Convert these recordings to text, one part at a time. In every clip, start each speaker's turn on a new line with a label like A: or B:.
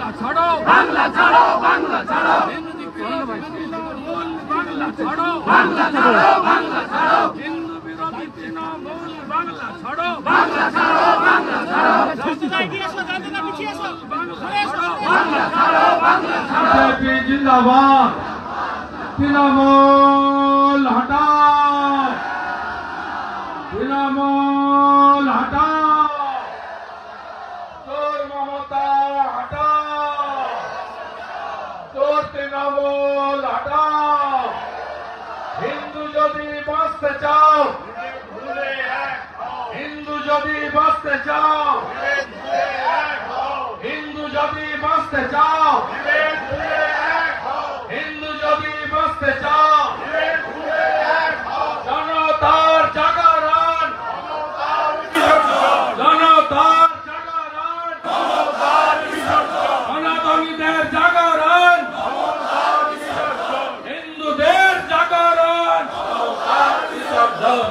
A: বাংলা ছাড়ো বাংলা ছাড়ো বাংলা ছাড়ো বাংলা ছাড়ো বাংলা ছাড়ো বাংলা ছাড়ো হিন্দু বিরোধী তৃণমূল বাংলা ছাড়ো বাংলা ছাড়ো বাংলা ছাড়ো বাংলা ছাড়ো বাংলা ছাড়ো বিজেপি জিন্দাবাদ তৃণমূল হটাও তৃণমূল হটাও তোর মমতা হটাও তোর তৃণমূল হটাও হিন্দু যদি বাঁচতে চাও হিন্দু যদি বাঁচতে চাও হিন্দু যদি বাঁচতে চাও হিন্দু যদি বাঁচতে চাও জনতার জাগরণ জনতার জাগরণ সনাতনীদের জাগরণ হিন্দুদের জাগরণ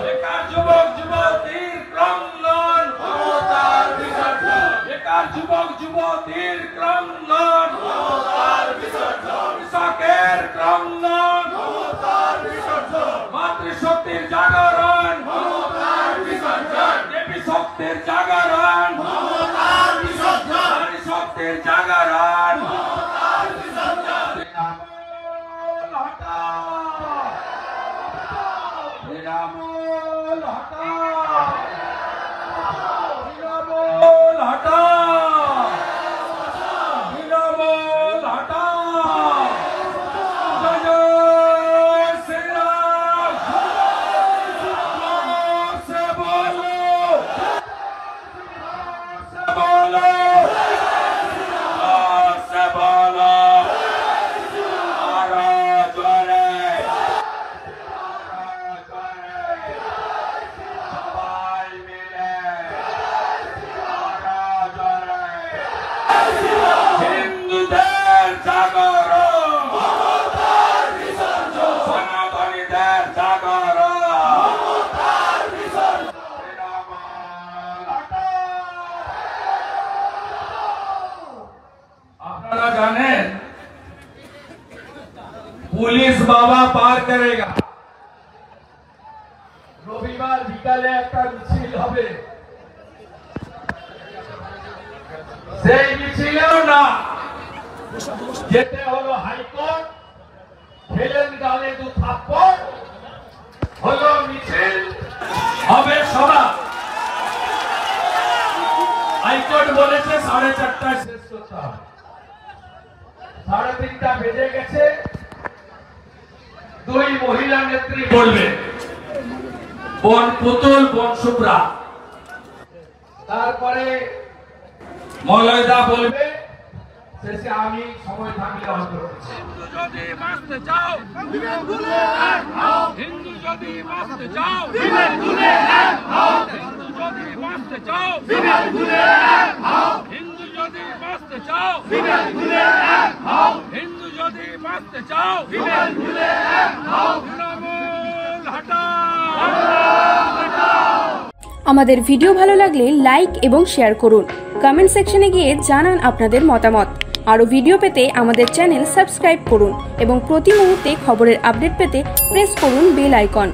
A: বেকার যুবক যুবতীর ক্রন্দন বেকার যুবক যুবতীর ক্রন্দন কৃষকের ক্রন্দন মাতৃশক্তির জাগরণ দেবী শক্তির জাগরণ নারী শক্তির জাগরণ তৃণমূল হটাও তৃণমূল হটাও তৃণমূল হটাও জয় জয় শ্রীরাম সে বলো সে বলো সে বলো আরো জোরে সবাই মিলে আরো জোরে হিন্দুদের জাগরণ সনাতনীদের জাগরণ আপনারা জানেন পুলিশ বাবা পার করেগা রবিবার বিকালে একটা মিছিল হবে সেই মিছিলেও না যেতে হলো হাইকোর্ট ফেলেন গালে দু থাপ্পড় হলো মিছিল হবে সভা হাইকোর্ট বলেছে 4:30টায় শেষ করতে হবে 3:30টা বেজে গেছে দুই মহিলা নেত্রী বলবে বন পুতুল বন শুভ্রা তারপরে মলয়দা বলবে শেষে আমি সময় থাকলে হয়তো হিন্দু যদি বাঁচতে চাও হিন্দু যদি বাঁচতে চাও হিন্দু যদি বাঁচতে চাও হিন্দু যদি বাঁচতে চাও হিন্দু যদি বাঁচতে চাও তৃণমূল হটাও।
B: আমাদের ভিডিও ভালো লাগলে লাইক এবং শেয়ার করুন। কমেন্ট সেকশনে গিয়ে জানান আপনাদের মতামত। আরও ভিডিও পেতে আমাদের চ্যানেল সাবস্ক্রাইব করুন এবং প্রতি মুহূর্তে খবরের আপডেট পেতে প্রেস করুন বেল আইকন।